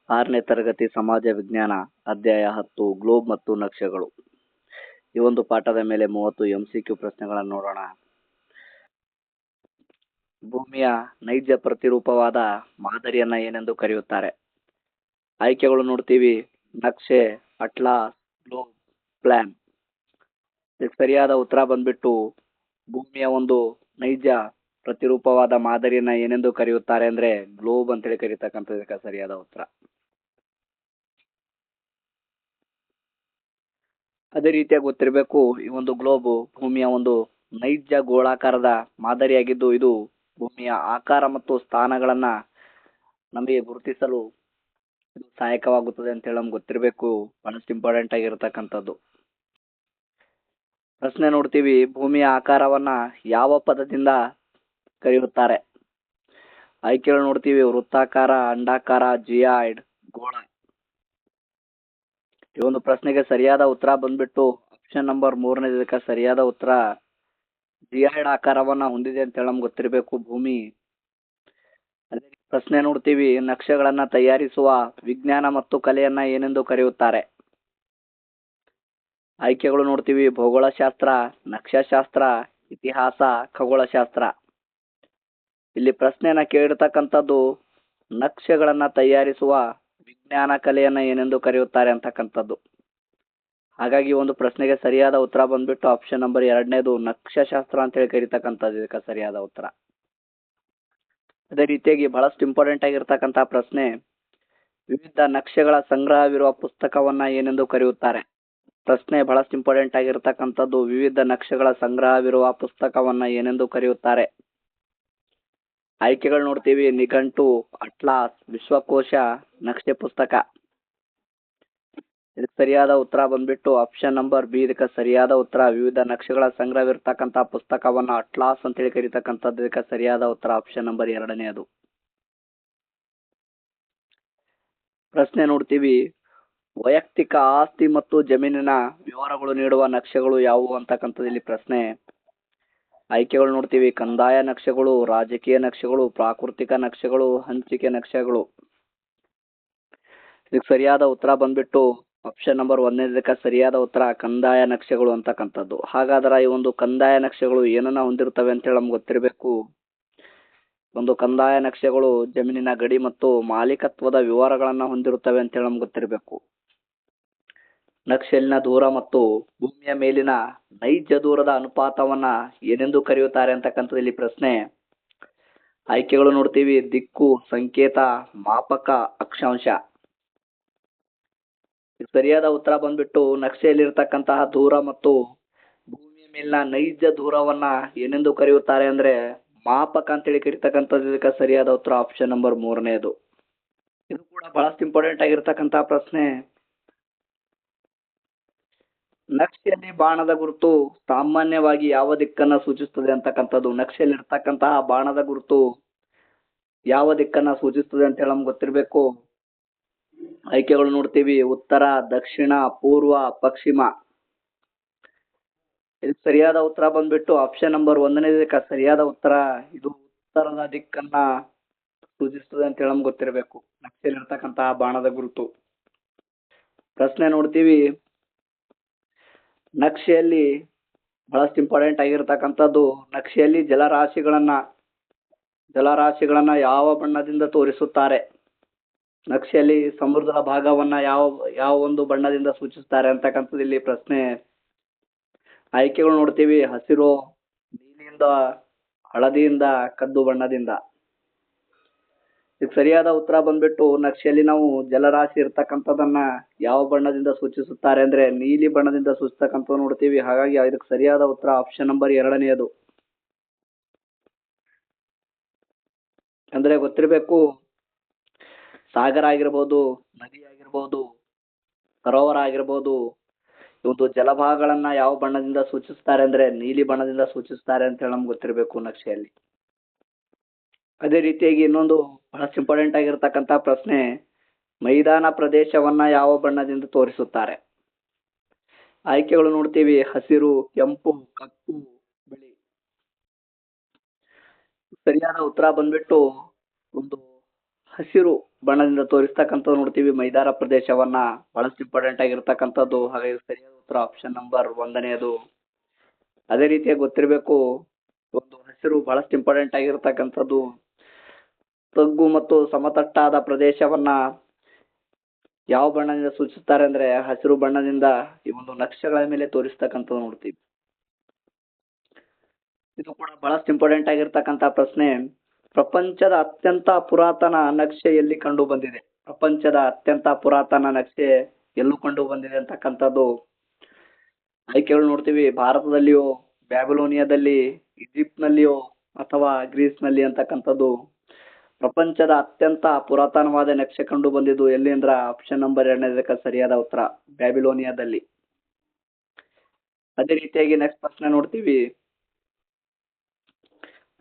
6ನೇ ತರಗತಿ ಸಮಾಜ ವಿಜ್ಞಾನ ಅಧ್ಯಾಯ 10 ಗ್ಲೋಬ್ ಮತ್ತು ನಕ್ಷೆಗಳು. ಈ ಒಂದು ಪಾಠದ ಮೇಲೆ 30 MCQ ಪ್ರಶ್ನೆಗಳನ್ನು ನೋಡೋಣ. ಭೂಮಿಯ ನೈಜ ಪ್ರತಿರೂಪವಾದ ಮಾದರಿಯನ್ನ ಏನೆಂದು ಕರೆಯುತ್ತಾರೆ? ಆಯ್ಕೆಗಳು ನೋಡ್ತೀವಿ: ನಕ್ಷೆ, ಅಟ್ಲಾಸ್, ಗ್ಲೋಬ್, ಪ್ಲಾನ್. ಇದಕ್ಕೆ ಸರಿಯಾದ ಉತ್ತರ ಬಂದ್ಬಿಟ್ಟು ಭೂಮಿಯ ಒಂದು ನೈಜ ಪ್ರತಿರೂಪವಾದ ಮಾದರಿಯನ್ನ ಏನೆಂದು ಕರೆಯುತ್ತಾರೆ ಅಂದ್ರೆ ಗ್ಲೋಬ್ ಅಂತೇಳಿ ಕರೀತಕ್ಕಂಥದಕ್ಕೆ ಸರಿಯಾದ ಉತ್ತರ. ಅದೇ ರೀತಿಯಾಗಿ ಗೊತ್ತಿರಬೇಕು, ಈ ಒಂದು ಗ್ಲೋಬ್ ಭೂಮಿಯ ಒಂದು ನೈಜ ಗೋಳಾಕಾರದ ಮಾದರಿಯಾಗಿದ್ದು ಇದು ಭೂಮಿಯ ಆಕಾರ ಮತ್ತು ಸ್ಥಾನಗಳನ್ನ ನಮಗೆ ಗುರುತಿಸಲು ಇದು ಸಹಾಯಕವಾಗುತ್ತದೆ ಅಂತ ಹೇಳಿ ನಮ್ಗೆ ಗೊತ್ತಿರಬೇಕು. ಬಹಳಷ್ಟು ಇಂಪಾರ್ಟೆಂಟ್ ಆಗಿರತಕ್ಕಂಥದ್ದು. ಪ್ರಶ್ನೆ ನೋಡ್ತೀವಿ: ಭೂಮಿಯ ಆಕಾರವನ್ನ ಯಾವ ಪದದಿಂದ ಕರೆಯುತ್ತಾರೆ? ಆಯ್ಕೆಗಳು ನೋಡ್ತೀವಿ: ವೃತ್ತಾಕಾರ, ಅಂಡಾಕಾರ, ಜಿಯಾಯ್ಡ್, ಗೋಳ. ಈ ಒಂದು ಪ್ರಶ್ನೆಗೆ ಸರಿಯಾದ ಉತ್ತರ ಬಂದ್ಬಿಟ್ಟು ಆಪ್ಷನ್ ನಂಬರ್ 3ನೇ ಇದಕ್ಕೆ ಸರಿಯಾದ ಉತ್ತರ ಜಿಯಾಯ್ಡ್ ಆಕಾರವನ್ನ ಹೊಂದಿದೆ ಅಂತ ಹೇಳಿ ನಮ್ಗೆ ಗೊತ್ತಿರಬೇಕು ಭೂಮಿ. ಅದೇ ಪ್ರಶ್ನೆ ನೋಡ್ತೀವಿ: ನಕ್ಷೆಗಳನ್ನ ತಯಾರಿಸುವ ವಿಜ್ಞಾನ ಮತ್ತು ಕಲೆಯನ್ನ ಏನೆಂದು ಕರೆಯುತ್ತಾರೆ? ಆಯ್ಕೆಗಳು ನೋಡ್ತೀವಿ: ಭೂಗೋಳಶಾಸ್ತ್ರ, ನಕ್ಷಾಶಾಸ್ತ್ರ, ಇತಿಹಾಸ, ಖಗೋಳಶಾಸ್ತ್ರ. ಇಲ್ಲಿ ಪ್ರಶ್ನೆಯನ್ನ ಕೇಳಿರ್ತಕ್ಕಂಥದ್ದು ನಕ್ಷೆಗಳನ್ನ ತಯಾರಿಸುವ ವಿಜ್ಞಾನ ಕಲೆಯನ್ನ ಏನೆಂದು ಕರೆಯುತ್ತಾರೆ ಅಂತಕ್ಕಂಥದ್ದು. ಹಾಗಾಗಿ ಒಂದು ಪ್ರಶ್ನೆಗೆ ಸರಿಯಾದ ಉತ್ತರ ಬಂದ್ಬಿಟ್ಟು ಆಪ್ಷನ್ ನಂಬರ್ 2ನೇದು ನಕ್ಷಾಶಾಸ್ತ್ರ ಅಂತ ಹೇಳಿ ಕರೀತಕ್ಕಂಥದ್ದು ಇದಕ್ಕೆ ಸರಿಯಾದ ಉತ್ತರ. ಅದೇ ರೀತಿಯಾಗಿ ಬಹಳಷ್ಟು ಇಂಪಾರ್ಟೆಂಟ್ ಆಗಿರ್ತಕ್ಕಂಥ ಪ್ರಶ್ನೆ: ವಿವಿಧ ನಕ್ಷೆಗಳ ಸಂಗ್ರಹವಿರುವ ಪುಸ್ತಕವನ್ನ ಏನೆಂದು ಕರೆಯುತ್ತಾರೆ? ಪ್ರಶ್ನೆ ಬಹಳಷ್ಟು ಇಂಪಾರ್ಟೆಂಟ್ ಆಗಿರ್ತಕ್ಕಂಥದ್ದು ವಿವಿಧ ನಕ್ಷೆಗಳ ಸಂಗ್ರಹವಿರುವ ಪುಸ್ತಕವನ್ನ ಏನೆಂದು ಕರೆಯುತ್ತಾರೆ? ಆಯ್ಕೆಗಳು ನೋಡ್ತೀವಿ: ನಿಘಂಟು, ಅಟ್ಲಾಸ್, ವಿಶ್ವಕೋಶ, ನಕ್ಷೆ ಪುಸ್ತಕ. ಇದಕ್ಕೆ ಸರಿಯಾದ ಉತ್ತರ ಬಂದ್ಬಿಟ್ಟು ಆಪ್ಷನ್ ನಂಬರ್ ಬಿ ಇದಕ್ಕೆ ಸರಿಯಾದ ಉತ್ತರ ವಿವಿಧ ನಕ್ಷೆಗಳ ಸಂಗ್ರಹವಿರ್ತಕ್ಕಂಥ ಪುಸ್ತಕವನ್ನ ಅಟ್ಲಾಸ್ ಅಂತೇಳಿ ಕರೀತಕ್ಕಂಥದ್ದು ಇದಕ್ಕೆ ಸರಿಯಾದ ಉತ್ತರ ಆಪ್ಷನ್ ನಂಬರ್ 2ನೇದು. ಪ್ರಶ್ನೆ ನೋಡ್ತೀವಿ: ವೈಯಕ್ತಿಕ ಆಸ್ತಿ ಮತ್ತು ಜಮೀನಿನ ವಿವರಗಳು ನೀಡುವ ನಕ್ಷೆಗಳು ಯಾವುವು ಅಂತಕ್ಕಂಥದ್ದು ಇಲ್ಲಿ ಪ್ರಶ್ನೆ. ಆಯ್ಕೆಗಳು ನೋಡ್ತೀವಿ: ಕಂದಾಯ ನಕ್ಷೆಗಳು, ರಾಜಕೀಯ ನಕ್ಷೆಗಳು, ಪ್ರಾಕೃತಿಕ ನಕ್ಷೆಗಳು, ಹಂಚಿಕೆ ನಕ್ಷೆಗಳು. ಇದಕ್ಕೆ ಸರಿಯಾದ ಉತ್ತರ ಬಂದ್ಬಿಟ್ಟು ಆಪ್ಷನ್ ನಂಬರ್ 1ನೇದಕ್ಕೆ ಸರಿಯಾದ ಉತ್ತರ ಕಂದಾಯ ನಕ್ಷೆಗಳು ಅಂತಕ್ಕಂಥದ್ದು. ಹಾಗಾದ್ರೆ ಈ ಒಂದು ಕಂದಾಯ ನಕ್ಷೆಗಳು ಏನನ್ನ ಹೊಂದಿರ್ತವೆ ಅಂತ ಹೇಳಿ ನಮ್ಗೆ ಗೊತ್ತಿರಬೇಕು. ಒಂದು ಕಂದಾಯ ನಕ್ಷೆಗಳು ಜಮೀನಿನ ಗಡಿ ಮತ್ತು ಮಾಲೀಕತ್ವದ ವಿವರಗಳನ್ನ ಹೊಂದಿರುತ್ತವೆ ಅಂತ ಹೇಳಿ ನಮ್ಗೆ ಗೊತ್ತಿರಬೇಕು. ನಕ್ಷೆಯಲ್ಲಿನ ದೂರ ಮತ್ತು ಭೂಮಿಯ ಮೇಲಿನ ನೈಜ ದೂರದ ಅನುಪಾತವನ್ನ ಏನೆಂದು ಕರೆಯುತ್ತಾರೆ ಅಂತಕ್ಕಂಥದ್ದು ಇಲ್ಲಿ ಪ್ರಶ್ನೆ. ಆಯ್ಕೆಗಳು ನೋಡ್ತೀವಿ: ದಿಕ್ಕು, ಸಂಕೇತ, ಮಾಪಕ, ಅಕ್ಷಾಂಶ. ಸರಿಯಾದ ಉತ್ತರ ಬಂದ್ಬಿಟ್ಟು ನಕ್ಷೆಯಲ್ಲಿರ್ತಕ್ಕಂತಹ ದೂರ ಮತ್ತು ಭೂಮಿಯ ಮೇಲಿನ ನೈಜ ದೂರವನ್ನ ಏನೆಂದು ಕರೆಯುತ್ತಾರೆ ಅಂದ್ರೆ ಮಾಪಕ ಅಂತೇಳಿ ಕರೀತಕ್ಕಂಥದ್ದು ಇದಕ್ಕೆ ಸರಿಯಾದ ಉತ್ತರ ಆಪ್ಷನ್ ನಂಬರ್ 3ನೇದು. ಇದು ಕೂಡ ಬಹಳಷ್ಟು ಇಂಪಾರ್ಟೆಂಟ್ ಆಗಿರ್ತಕ್ಕಂತಹ ಪ್ರಶ್ನೆ. ನಕ್ಷೆಯಲ್ಲಿ ಬಾಣದ ಗುರುತು ಸಾಮಾನ್ಯವಾಗಿ ಯಾವ ದಿಕ್ಕನ್ನ ಸೂಚಿಸುತ್ತದೆ ಅಂತಕ್ಕಂಥದ್ದು. ನಕ್ಷೆಯಲ್ಲಿರ್ತಕ್ಕಂತಹ ಬಾಣದ ಗುರುತು ಯಾವ ದಿಕ್ಕನ್ನ ಸೂಚಿಸುತ್ತದೆ ಅಂತ ಹೇಳಿ ನಮ್ಗೆ ಗೊತ್ತಿರಬೇಕು. ಆಯ್ಕೆಗಳು ನೋಡ್ತೀವಿ: ಉತ್ತರ, ದಕ್ಷಿಣ, ಪೂರ್ವ, ಪಶ್ಚಿಮ. ಇದಕ್ಕೆ ಸರಿಯಾದ ಉತ್ತರ ಬಂದ್ಬಿಟ್ಟು ಆಪ್ಷನ್ ನಂಬರ್ 1ನೇದಕ್ಕೆ ಸರಿಯಾದ ಉತ್ತರ ಇದು ಉತ್ತರದ ದಿಕ್ಕನ್ನ ಸೂಚಿಸುತ್ತದೆ ಅಂತ ಹೇಳಿ ನಮ್ಗೆ ಗೊತ್ತಿರಬೇಕು ನಕ್ಷೆಯಲ್ಲಿರ್ತಕ್ಕಂತಹ ಬಾಣದ ಗುರುತು. ಪ್ರಶ್ನೆ ನೋಡ್ತೀವಿ: ನಕ್ಷೆಯಲ್ಲಿ ಬಹಳಷ್ಟು ಇಂಪಾರ್ಟೆಂಟ್ ಆಗಿರ್ತಕ್ಕಂಥದ್ದು ನಕ್ಷೆಯಲ್ಲಿ ಜಲರಾಶಿಗಳನ್ನ ಯಾವ ಬಣ್ಣದಿಂದ ತೋರಿಸುತ್ತಾರೆ? ನಕ್ಷೆಯಲ್ಲಿ ಸಮುದ್ರದ ಭಾಗವನ್ನ ಯಾವ ಒಂದು ಬಣ್ಣದಿಂದ ಸೂಚಿಸುತ್ತಾರೆ ಅಂತಕ್ಕಂಥದ್ದು ಇಲ್ಲಿ ಪ್ರಶ್ನೆ. ಆಯ್ಕೆಗಳು ನೋಡ್ತೀವಿ: ಹಸಿರು, ನೀಲಿಯಿಂದ, ಹಳದಿಯಿಂದ, ಕದ್ದು ಬಣ್ಣದಿಂದ. ಇದಕ್ಕೆ ಸರಿಯಾದ ಉತ್ತರ ಬಂದ್ಬಿಟ್ಟು ನಕ್ಷೆಯಲ್ಲಿ ನಾವು ಜಲರಾಶಿ ಇರ್ತಕ್ಕಂಥದನ್ನ ಯಾವ ಬಣ್ಣದಿಂದ ಸೂಚಿಸುತ್ತಾರೆ ಅಂದ್ರೆ ನೀಲಿ ಬಣ್ಣದಿಂದ ಸೂಚಿಸ್ತಕ್ಕಂಥ ನೋಡ್ತೀವಿ. ಹಾಗಾಗಿ ಇದಕ್ಕೆ ಸರಿಯಾದ ಉತ್ತರ ಆಪ್ಷನ್ ನಂಬರ್ 2ನೇದು. ಅಂದ್ರೆ ಗೊತ್ತಿರಬೇಕು, ಸಾಗರ ಆಗಿರ್ಬೋದು, ನದಿ ಆಗಿರ್ಬೋದು, ಸರೋವರ ಆಗಿರ್ಬೋದು, ಇವತ್ತು ಜಲಭಾಗಗಳನ್ನ ಯಾವ ಬಣ್ಣದಿಂದ ಸೂಚಿಸ್ತಾರೆ ಅಂದ್ರೆ ನೀಲಿ ಬಣ್ಣದಿಂದ ಸೂಚಿಸ್ತಾರೆ ಅಂತ ಹೇಳಿ ನಮ್ಗೆ ಗೊತ್ತಿರಬೇಕು ನಕ್ಷೆಯಲ್ಲಿ. ಅದೇ ರೀತಿಯಾಗಿ ಇನ್ನೊಂದು ಬಹಳಷ್ಟು ಇಂಪಾರ್ಟೆಂಟ್ ಆಗಿರ್ತಕ್ಕಂಥ ಪ್ರಶ್ನೆ: ಮೈದಾನ ಪ್ರದೇಶವನ್ನ ಯಾವ ಬಣ್ಣದಿಂದ ತೋರಿಸುತ್ತಾರೆ? ಆಯ್ಕೆಗಳು ನೋಡ್ತೀವಿ: ಹಸಿರು, ಕೆಂಪು, ಕಪ್ಪು, ಬಿಳಿ. ಸರಿಯಾದ ಉತ್ತರ ಬಂದ್ಬಿಟ್ಟು ಒಂದು ಹಸಿರು ಬಣ್ಣದಿಂದ ತೋರಿಸ್ತಕ್ಕಂಥದ್ದು ನೋಡ್ತೀವಿ ಮೈದಾನ ಪ್ರದೇಶವನ್ನ ಬಹಳಷ್ಟು ಇಂಪಾರ್ಟೆಂಟ್ ಆಗಿರ್ತಕ್ಕಂಥದ್ದು. ಹಾಗಾಗಿ ಸರಿಯಾದ ಉತ್ತರ ಆಪ್ಷನ್ ನಂಬರ್ ಒಂದನೆಯದು. ಅದೇ ರೀತಿಯಾಗಿ ಗೊತ್ತಿರಬೇಕು, ಒಂದು ಹಸಿರು ಬಹಳಷ್ಟು ಇಂಪಾರ್ಟೆಂಟ್ ಆಗಿರ್ತಕ್ಕಂಥದ್ದು. ತಗ್ಗು ಮತ್ತು ಸಮತಟ್ಟಾದ ಪ್ರದೇಶವನ್ನ ಯಾವ ಬಣ್ಣದಿಂದ ಸೂಚಿಸುತ್ತಾರೆ ಅಂದ್ರೆ ಹಸಿರು ಬಣ್ಣದಿಂದ ಈ ಒಂದು ನಕ್ಷೆಗಳ ಮೇಲೆ ತೋರಿಸ್ತಕ್ಕಂಥದ್ದು ನೋಡ್ತೀವಿ. ಇದು ಕೂಡ ಬಹಳಷ್ಟು ಇಂಪಾರ್ಟೆಂಟ್ ಆಗಿರ್ತಕ್ಕಂಥ ಪ್ರಶ್ನೆ. ಪ್ರಪಂಚದ ಅತ್ಯಂತ ಪುರಾತನ ನಕ್ಷೆ ಎಲ್ಲಿ ಕಂಡು ಬಂದಿದೆ? ಪ್ರಪಂಚದ ಅತ್ಯಂತ ಪುರಾತನ ನಕ್ಷೆ ಎಲ್ಲೂ ಕಂಡು ಬಂದಿದೆ ಅಂತಕ್ಕಂಥದ್ದು. ಆಯ್ಕೆಗಳು ನೋಡ್ತೀವಿ, ಭಾರತದಲ್ಲಿಯೋ, ಬ್ಯಾಬಿಲೋನಿಯಾದಲ್ಲಿ, ಈಜಿಪ್ಟ್ ನಲ್ಲಿಯೋ ಅಥವಾ ಗ್ರೀಸ್ ನಲ್ಲಿ ಅಂತಕ್ಕಂಥದ್ದು. ಪ್ರಪಂಚದ ಅತ್ಯಂತ ಪುರಾತನವಾದ ನಕ್ಷೆ ಕಂಡು ಬಂದಿದ್ದು ಎಲ್ಲಿ ಅಂದ್ರ ಆಪ್ಷನ್ ನಂಬರ್ 2 ಸರಿಯಾದ ಉತ್ತರ ಬ್ಯಾಬಿಲೋನಿಯಾದಲ್ಲಿ. ಅದೇ ರೀತಿಯಾಗಿ ನೆಕ್ಸ್ಟ್ ಪ್ರಶ್ನೆ ನೋಡ್ತೀವಿ.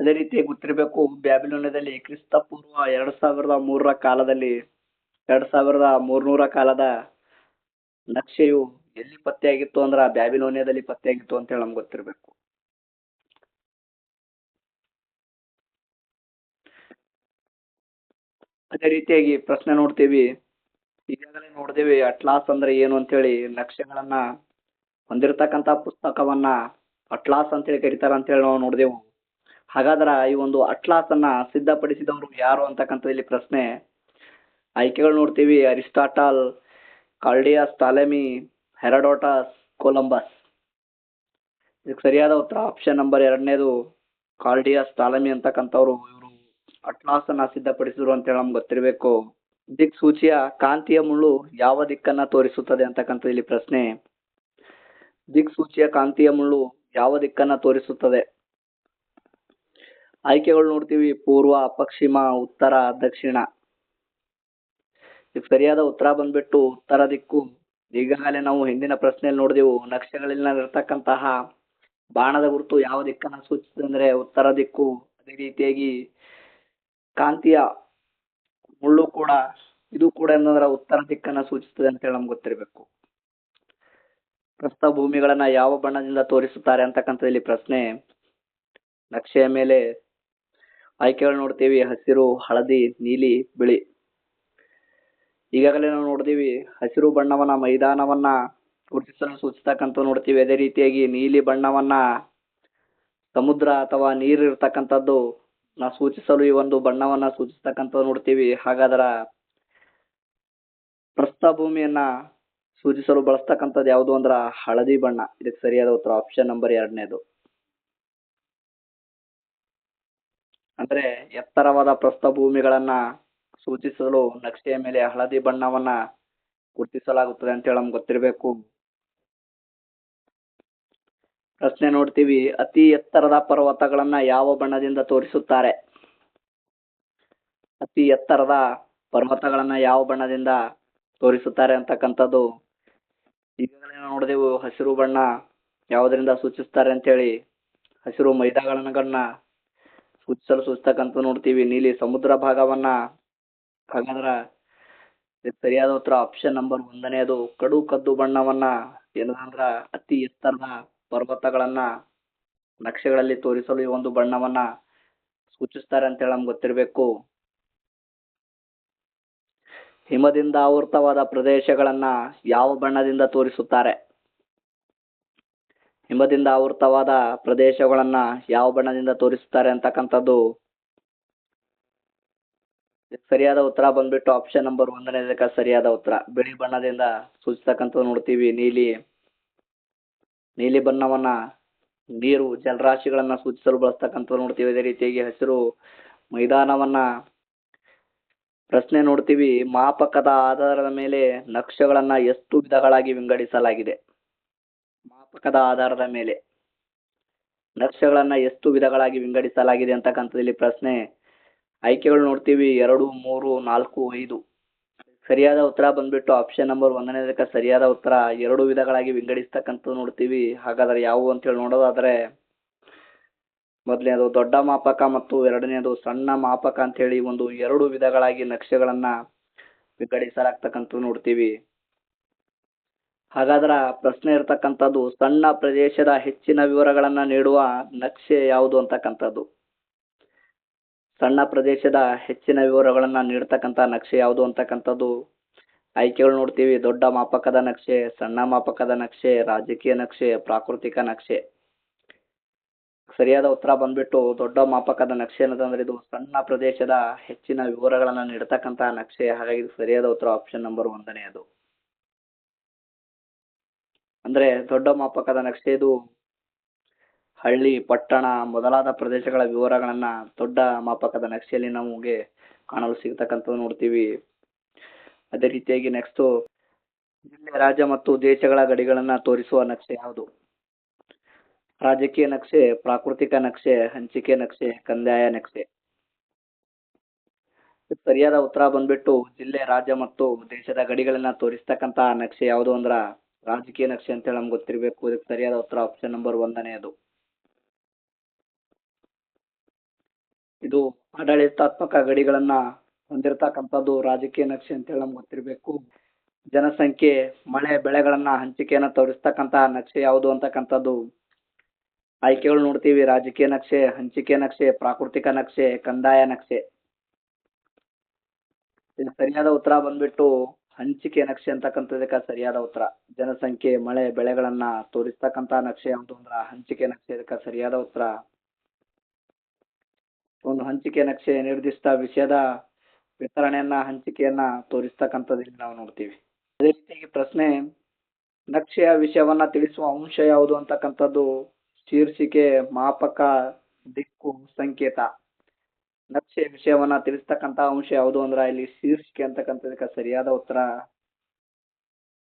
ಅದೇ ರೀತಿಯಾಗಿ ಗೊತ್ತಿರಬೇಕು, ಬ್ಯಾಬಿಲೋನಿಯಾದಲ್ಲಿ ಕ್ರಿಸ್ತ ಪೂರ್ವ 2003 ಕಾಲದಲ್ಲಿ 2300 ಕಾಲದ ನಕ್ಷೆಯು ಎಲ್ಲಿ ಪತ್ತೆಯಾಗಿತ್ತು ಅಂದ್ರ ಬ್ಯಾಬಿಲೋನಿಯಾದಲ್ಲಿ ಪತ್ತೆಯಾಗಿತ್ತು ಅಂತ ಹೇಳಿ ನಮ್ಗೆ ಗೊತ್ತಿರಬೇಕು. ಅದೇ ರೀತಿಯಾಗಿ ಪ್ರಶ್ನೆ ನೋಡ್ತೀವಿ, ಈಗಾಗಲೇ ನೋಡಿದೇವಿ ಅಟ್ಲಾಸ್ ಅಂದ್ರೆ ಏನು ಅಂತ ಹೇಳಿ. ನಕ್ಷೆಗಳನ್ನ ಹೊಂದಿರತಕ್ಕಂತ ಪುಸ್ತಕವನ್ನ ಅಟ್ಲಾಸ್ ಅಂತೇಳಿ ಕರೀತಾರ ಅಂತ ಹೇಳಿ ನಾವು ನೋಡಿದೆವು. ಹಾಗಾದ್ರ ಈ ಒಂದು ಅಟ್ಲಾಸ್ ಅನ್ನ ಸಿದ್ಧಪಡಿಸಿದವರು ಯಾರು ಅಂತಕ್ಕಂಥ ಇಲ್ಲಿ ಪ್ರಶ್ನೆ. ಆಯ್ಕೆಗಳು ನೋಡ್ತೀವಿ, ಅರಿಸ್ಟಾಟಲ್, ಕಾಲ್ಡಿಯಸ್ ಟಾಲೆಮಿ, ಹೆರೋಡೋಟಸ್, ಕೊಲಂಬಸ್. ಇದಕ್ಕೆ ಸರಿಯಾದ ಉತ್ತರ ಆಪ್ಷನ್ ನಂಬರ್ 2 ಕಾಲ್ಡಿಯಸ್ ಟಾಲೆಮಿ ಅಂತಕ್ಕಂಥವ್ರು ಇವರು ಅಟ್ಲಾಸ್ ಅನ್ನ ಸಿದ್ಧಪಡಿಸಿದ್ರು ಅಂತ ಹೇಳಿ ನಮ್ಗೆ ಗೊತ್ತಿರಬೇಕು. ದಿಕ್ಸೂಚಿಯ ಕಾಂತಿಯ ಮುಳ್ಳು ಯಾವ ದಿಕ್ಕನ್ನ ತೋರಿಸುತ್ತದೆ ಅಂತಕ್ಕಂಥ ಇಲ್ಲಿ ಪ್ರಶ್ನೆ. ದಿಕ್ಸೂಚಿಯ ಕಾಂತಿಯ ಮುಳ್ಳು ಯಾವ ದಿಕ್ಕನ್ನ ತೋರಿಸುತ್ತದೆ? ಆಯ್ಕೆಗಳು ನೋಡ್ತೀವಿ, ಪೂರ್ವ, ಪಶ್ಚಿಮ, ಉತ್ತರ, ದಕ್ಷಿಣ. ಇದಕ್ಕೆ ಸರಿಯಾದ ಉತ್ತರ ಬಂದ್ಬಿಟ್ಟು ಉತ್ತರ ದಿಕ್ಕು. ಈಗಾಗಲೇ ನಾವು ಹಿಂದಿನ ಪ್ರಶ್ನೆಯಲ್ಲಿ ನೋಡಿದೆವು, ನಕ್ಷೆಗಳಲ್ಲಿರ್ತಕ್ಕಂತಹ ಬಾಣದ ಗುರುತು ಯಾವ ದಿಕ್ಕನ್ನ ಸೂಚಿಸುತ್ತದೆ ಅಂದ್ರೆ ಉತ್ತರ ದಿಕ್ಕು. ಅದೇ ರೀತಿಯಾಗಿ ಕಾಂತಿಯ ಮುಳ್ಳು ಕೂಡ ಇದು ಕೂಡ ಏನಂದ್ರೆ ಉತ್ತರ ದಿಕ್ಕನ್ನ ಸೂಚಿಸುತ್ತದೆ ಅಂತ ಹೇಳಿ ನಮ್ಗೆ ಗೊತ್ತಿರಬೇಕು. ಪ್ರಸ್ಥಭೂಮಿಗಳನ್ನ ಯಾವ ಬಣ್ಣದಿಂದ ತೋರಿಸುತ್ತಾರೆ ಅಂತಕ್ಕಂಥ ಇಲ್ಲಿ ಪ್ರಶ್ನೆ. ನಕ್ಷೆಯ ಮೇಲೆ ಆಯ್ಕೆಗಳು ನೋಡ್ತೀವಿ, ಹಸಿರು, ಹಳದಿ, ನೀಲಿ, ಬಿಳಿ. ಈಗಾಗಲೇ ನಾವು ನೋಡ್ತೀವಿ, ಹಸಿರು ಬಣ್ಣವನ್ನ ಮೈದಾನವನ್ನ ಗುರುತಿಸಲು ಸೂಚಿಸ್ತಕ್ಕಂಥ ನೋಡ್ತೀವಿ. ಅದೇ ರೀತಿಯಾಗಿ ನೀಲಿ ಬಣ್ಣವನ್ನ ಸಮುದ್ರ ಅಥವಾ ನೀರು ಇರ್ತಕ್ಕಂಥದ್ದು ಸೂಚಿಸಲು ಈ ಒಂದು ಬಣ್ಣವನ್ನ ಸೂಚಿಸ್ತಕ್ಕಂಥ ನೋಡ್ತೀವಿ. ಹಾಗಾದ್ರ ಪ್ರಸ್ಥಭೂಮಿಯನ್ನ ಸೂಚಿಸಲು ಬಳಸ್ತಕ್ಕಂಥದ್ದು ಯಾವುದು ಅಂದ್ರ ಹಳದಿ ಬಣ್ಣ. ಇದಕ್ಕೆ ಸರಿಯಾದ ಉತ್ತರ ಆಪ್ಷನ್ ನಂಬರ್ 2. ಅಂದ್ರೆ ಎತ್ತರವಾದ ಪ್ರಸ್ಥಭೂಮಿಗಳನ್ನ ಸೂಚಿಸಲು ನಕ್ಷೆಯ ಮೇಲೆ ಹಳದಿ ಬಣ್ಣವನ್ನ ಗುರುತಿಸಲಾಗುತ್ತದೆ ಅಂತ ಹೇಳಿ ನಮ್ಗೆ ಗೊತ್ತಿರಬೇಕು. ಪ್ರಶ್ನೆ ನೋಡ್ತೀವಿ, ಅತಿ ಎತ್ತರದ ಪರ್ವತಗಳನ್ನ ಯಾವ ಬಣ್ಣದಿಂದ ತೋರಿಸುತ್ತಾರೆ? ಅತಿ ಎತ್ತರದ ಪರ್ವತಗಳನ್ನ ಯಾವ ಬಣ್ಣದಿಂದ ತೋರಿಸುತ್ತಾರೆ ಅಂತಕ್ಕಂಥದ್ದು. ಈಗಾಗಲೇ ನಾವು ನೋಡಿದೆವು, ಹಸಿರು ಬಣ್ಣ ಯಾವುದರಿಂದ ಸೂಚಿಸ್ತಾರೆ ಅಂತ ಹೇಳಿ. ಹಸಿರು ಮೈದಾನಗಳನ್ನ ಸೂಚಿಸಲು ಸೂಚಿಸ್ತಕ್ಕಂಥ ನೋಡ್ತೀವಿ. ನೀಲಿ ಸಮುದ್ರ ಭಾಗವನ್ನ. ಹಾಗಾದ್ರ ಸರಿಯಾದ ಉತ್ತರ ಆಪ್ಷನ್ ನಂಬರ್ 1 ಕಡು ಕದ್ದು ಬಣ್ಣವನ್ನ ಏನಂದ್ರ ಅತಿ ಎತ್ತರದ ಪರ್ವತಗಳನ್ನ ನಕ್ಷೆಗಳಲ್ಲಿ ತೋರಿಸಲು ಈ ಒಂದು ಬಣ್ಣವನ್ನ ಸೂಚಿಸ್ತಾರೆ ಅಂತ ಹೇಳಿ ನಮ್ಗೆ ಗೊತ್ತಿರಬೇಕು. ಹಿಮದಿಂದ ಆವೃತವಾದ ಪ್ರದೇಶಗಳನ್ನ ಯಾವ ಬಣ್ಣದಿಂದ ತೋರಿಸುತ್ತಾರೆ? ಹಿಮದಿಂದ ಆವೃತವಾದ ಪ್ರದೇಶಗಳನ್ನ ಯಾವ ಬಣ್ಣದಿಂದ ತೋರಿಸುತ್ತಾರೆ ಅಂತಕ್ಕಂಥದ್ದು. ಸರಿಯಾದ ಉತ್ತರ ಬಂದ್ಬಿಟ್ಟು ಆಪ್ಷನ್ ನಂಬರ್ 1 ಸರಿಯಾದ ಉತ್ತರ ಬಿಳಿ ಬಣ್ಣದಿಂದ ಸೂಚಿಸ್ತಕ್ಕಂಥದ್ದು ನೋಡ್ತೀವಿ. ನೀಲಿ ಬಣ್ಣವನ್ನ ನೀರು, ಜಲರಾಶಿಗಳನ್ನ ಸೂಚಿಸಲು ಬಳಸ್ತಕ್ಕಂಥದ್ದು ನೋಡ್ತೀವಿ. ಅದೇ ರೀತಿಯಾಗಿ ಹಸಿರು ಮೈದಾನವನ್ನ. ಪ್ರಶ್ನೆ ನೋಡ್ತೀವಿ, ಮಾಪಕದ ಆಧಾರದ ಮೇಲೆ ನಕ್ಷೆಗಳನ್ನ ಎಷ್ಟು ವಿಧಗಳಾಗಿ ವಿಂಗಡಿಸಲಾಗಿದೆ? ಮಾಪಕದ ಆಧಾರದ ಮೇಲೆ ನಕ್ಷೆಗಳನ್ನ ಎಷ್ಟು ವಿಧಗಳಾಗಿ ವಿಂಗಡಿಸಲಾಗಿದೆ ಅಂತಕ್ಕಂಥದ್ದು ಪ್ರಶ್ನೆ. ಆಯ್ಕೆಗಳು ನೋಡ್ತೀವಿ, 2, 3, 4, 5. ಸರಿಯಾದ ಉತ್ತರ ಬಂದ್ಬಿಟ್ಟು ಆಪ್ಷನ್ ನಂಬರ್ 1 ಸರಿಯಾದ ಉತ್ತರ 2 ವಿಧಗಳಾಗಿ ವಿಂಗಡಿಸ್ತಕ್ಕಂಥದ್ದು ನೋಡ್ತೀವಿ. ಹಾಗಾದ್ರೆ ಯಾವುವು ಅಂತ ಹೇಳಿ ನೋಡೋದಾದ್ರೆ ಮೊದಲನೇದು ದೊಡ್ಡ ಮಾಪಕ ಮತ್ತು ಎರಡನೇದು ಸಣ್ಣ ಮಾಪಕ ಅಂತ ಹೇಳಿ ಒಂದು 2 ವಿಧಗಳಾಗಿ ನಕ್ಷೆಗಳನ್ನ ವಿಂಗಡಿಸಲಾಗ್ತಕ್ಕಂಥದ್ದು ನೋಡ್ತೀವಿ. ಹಾಗಾದ್ರ ಪ್ರಶ್ನೆ ಇರ್ತಕ್ಕಂಥದ್ದು, ಸಣ್ಣ ಪ್ರದೇಶದ ಹೆಚ್ಚಿನ ವಿವರಗಳನ್ನ ನೀಡುವ ನಕ್ಷೆ ಯಾವುದು ಅಂತಕ್ಕಂಥದ್ದು. ಸಣ್ಣ ಪ್ರದೇಶದ ಹೆಚ್ಚಿನ ವಿವರಗಳನ್ನ ನೀಡ್ತಕ್ಕಂಥ ನಕ್ಷೆ ಯಾವುದು ಅಂತಕ್ಕಂಥದ್ದು ಆಯ್ಕೆಗಳು ನೋಡ್ತೀವಿ. ದೊಡ್ಡ ಮಾಪಕದ ನಕ್ಷೆ, ಸಣ್ಣ ಮಾಪಕದ ನಕ್ಷೆ, ರಾಜಕೀಯ ನಕ್ಷೆ, ಪ್ರಾಕೃತಿಕ ನಕ್ಷೆ. ಸರಿಯಾದ ಉತ್ತರ ಬಂದ್ಬಿಟ್ಟು ದೊಡ್ಡ ಮಾಪಕದ ನಕ್ಷೆ ಅನ್ನೋದಂದ್ರೆ ಇದು ಸಣ್ಣ ಪ್ರದೇಶದ ಹೆಚ್ಚಿನ ವಿವರಗಳನ್ನ ನೀಡತಕ್ಕಂತ ನಕ್ಷೆ. ಹಾಗಾಗಿ ಇದು ಸರಿಯಾದ ಉತ್ತರ ಆಪ್ಷನ್ ನಂಬರ್ 1ನೇ ಅದು. ಅಂದ್ರೆ ದೊಡ್ಡ ಮಾಪಕದ ನಕ್ಷೆ ಇದು ಹಳ್ಳಿ, ಪಟ್ಟಣ ಮೊದಲಾದ ಪ್ರದೇಶಗಳ ವಿವರಗಳನ್ನ ದೊಡ್ಡ ಮಾಪಕದ ನಕ್ಷೆಯಲ್ಲಿ ನಮಗೆ ಕಾಣಲು ಸಿಗತಕ್ಕಂಥದ್ದು ನೋಡ್ತೀವಿ. ಅದೇ ರೀತಿಯಾಗಿ ನೆಕ್ಸ್ಟ್ ಜಿಲ್ಲೆ, ರಾಜ್ಯ ಮತ್ತು ದೇಶಗಳ ಗಡಿಗಳನ್ನ ತೋರಿಸುವ ನಕ್ಷೆ ಯಾವುದು? ರಾಜಕೀಯ ನಕ್ಷೆ, ಪ್ರಾಕೃತಿಕ ನಕ್ಷೆ, ಹಂಚಿಕೆ ನಕ್ಷೆ, ಕಂದಾಯ ನಕ್ಷೆ. ಸರಿಯಾದ ಉತ್ತರ ಬಂದ್ಬಿಟ್ಟು ಜಿಲ್ಲೆ, ರಾಜ್ಯ ಮತ್ತು ದೇಶದ ಗಡಿಗಳನ್ನ ತೋರಿಸ್ತಕ್ಕಂತ ನಕ್ಷೆ ಯಾವುದು ಅಂದ್ರ ರಾಜಕೀಯ ನಕ್ಷೆ ಅಂತ ಹೇಳಿ ನಮ್ಗೆ ಗೊತ್ತಿರಬೇಕು. ಇದಕ್ಕೆ ಸರಿಯಾದ ಉತ್ತರ ಆಪ್ಷನ್ ನಂಬರ್ 1ನೇ ಅದು. ಇದು ಆಡಳಿತಾತ್ಮಕ ಗಡಿಗಳನ್ನ ಹೊಂದಿರತಕ್ಕಂಥದ್ದು ರಾಜಕೀಯ ನಕ್ಷೆ ಅಂತ ಹೇಳಿ ನಮ್ಗೆ ಗೊತ್ತಿರಬೇಕು. ಜನಸಂಖ್ಯೆ, ಮಳೆ, ಬೆಳೆಗಳನ್ನ ಹಂಚಿಕೆಯನ್ನ ತೋರಿಸ್ತಕ್ಕಂತ ನಕ್ಷೆ ಯಾವುದು ಅಂತಕ್ಕಂಥದ್ದು ಆಯ್ಕೆಗಳು ನೋಡ್ತೀವಿ. ರಾಜಕೀಯ ನಕ್ಷೆ, ಹಂಚಿಕೆ ನಕ್ಷೆ, ಪ್ರಾಕೃತಿಕ ನಕ್ಷೆ, ಕಂದಾಯ ನಕ್ಷೆ. ಇದು ಸರಿಯಾದ ಉತ್ತರ ಬಂದ್ಬಿಟ್ಟು ಹಂಚಿಕೆ ನಕ್ಷೆ ಅಂತಕ್ಕಂಥದಕ್ಕೆ ಸರಿಯಾದ ಉತ್ತರ. ಜನಸಂಖ್ಯೆ, ಮಳೆ, ಬೆಳೆಗಳನ್ನ ತೋರಿಸ್ತಕ್ಕಂತ ನಕ್ಷೆ ಯಾವುದು ಅಂದ್ರ ಹಂಚಿಕೆ ನಕ್ಷೆ. ಇದಕ್ಕೆ ಸರಿಯಾದ ಉತ್ತರ. ಒಂದು ಹಂಚಿಕೆ ನಕ್ಷೆ ನಿರ್ದಿಷ್ಟ ವಿಷಯದ ವಿತರಣೆಯನ್ನ, ಹಂಚಿಕೆಯನ್ನ ತೋರಿಸ್ತಕ್ಕಂಥದ್ದು ಇಲ್ಲಿ ನಾವು ನೋಡ್ತೀವಿ. ಅದೇ ರೀತಿಯಾಗಿ ಪ್ರಶ್ನೆ, ನಕ್ಷೆಯ ವಿಷಯವನ್ನ ತಿಳಿಸುವ ಅಂಶ ಯಾವುದು ಅಂತಕ್ಕಂಥದ್ದು ಶೀರ್ಷಿಕೆ, ಮಾಪಕ, ದಿಕ್ಕು, ಸಂಕೇತ. ನಕ್ಷೆ ವಿಷಯವನ್ನ ತಿಳಿಸ್ತಕ್ಕಂತ ಅಂಶ ಯಾವುದು ಅಂದ್ರ ಇಲ್ಲಿ ಶೀರ್ಷಿಕೆ ಅಂತಕ್ಕಂಥದಕ್ಕೆ ಸರಿಯಾದ ಉತ್ತರ